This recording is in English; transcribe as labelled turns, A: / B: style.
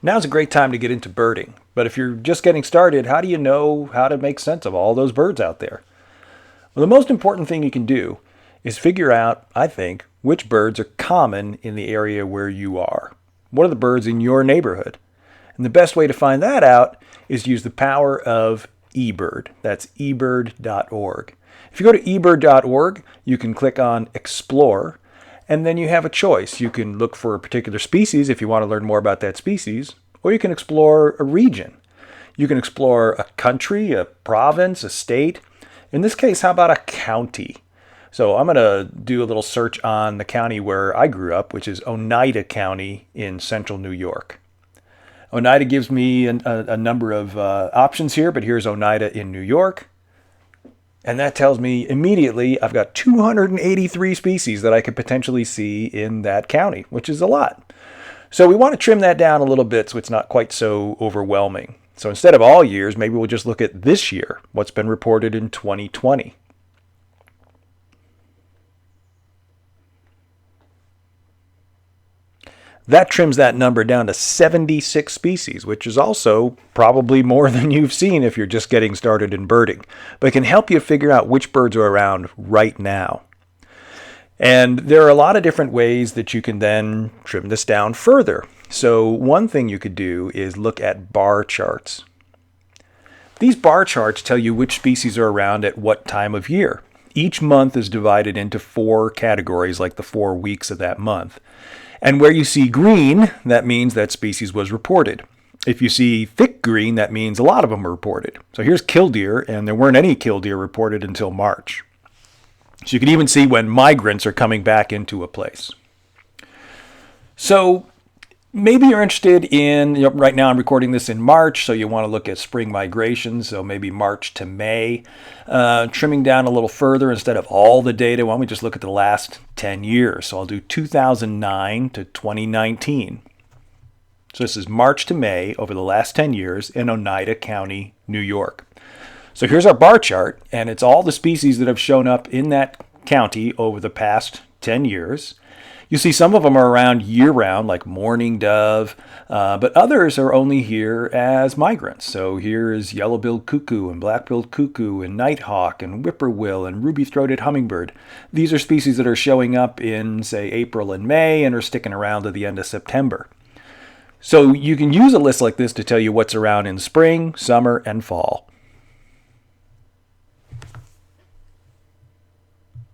A: Now's a great time to get into birding, but if you're just getting started, how do you know how to make sense of all those birds out there? Well, the most important thing you can do is figure out, I think, which birds are common in the area where you are. What are the birds in your neighborhood? And the best way to find that out is use the power of eBird. That's eBird.org. If you go to eBird.org, you can click on Explore, and then you have a choice. You can look for a particular species if you want to learn more about that species, or you can explore a region. You can explore a country, a province, a state. In this case, how about a county? So I'm going to do a little search on the county where I grew up, which is Oneida County in central New York. Oneida gives me a number of options here, but here's Oneida in New York. And that tells me immediately I've got 283 species that I could potentially see in that county, which is a lot. So we want to trim that down a little bit so it's not quite so overwhelming. So instead of all years, maybe we'll just look at this year, what's been reported in 2020. That trims that number down to 76 species, which is also probably more than you've seen if you're just getting started in birding, but it can help you figure out which birds are around right now. And there are a lot of different ways that you can then trim this down further. So one thing you could do is look at bar charts. These bar charts tell you which species are around at what time of year. Each month is divided into 4 categories, like the 4 weeks of that month. And where you see green, that means that species was reported. If you see thick green, that means a lot of them were reported. So here's killdeer, and there weren't any killdeer reported until March. So you can even see when migrants are coming back into a place. So maybe you're interested in, right now I'm recording this in March, so you want to look at spring migrations, so maybe March to May. Trimming down a little further, instead of all the data, why don't we just look at the last 10 years? So I'll do 2009 to 2019. So this is March to May over the last 10 years in Oneida County, New York. So here's our bar chart, and it's all the species that have shown up in that county over the past 10 years. You see some of them are around year-round, like mourning dove, but others are only here as migrants. So here is yellow-billed cuckoo and black-billed cuckoo and nighthawk and whippoorwill and ruby-throated hummingbird. These are species that are showing up in, say, April and May and are sticking around to the end of September. So you can use a list like this to tell you what's around in spring, summer, and fall.